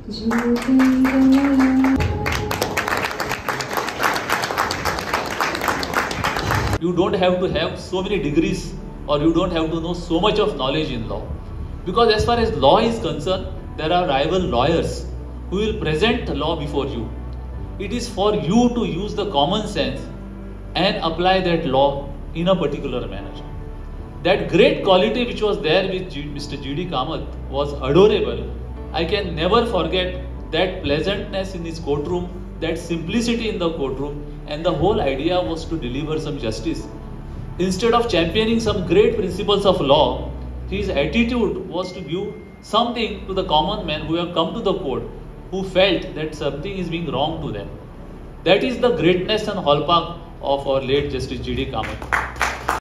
You don't have to have so many degrees, or you don't have to know so much of knowledge in law. Because as far as law is concerned, there are rival lawyers who will present the law before you. It is for you to use the common sense and apply that law in a particular manner. That great quality which was there with Mr. G.D. Kamath was adorable. I can never forget that pleasantness in his courtroom, that simplicity in the courtroom, and the whole idea was to deliver some justice. Instead of championing some great principles of law, his attitude was to give something to the common man who have come to the court, who felt that something is being wrong to them. That is the greatness and hallmark of our late Justice G.D. Kamath.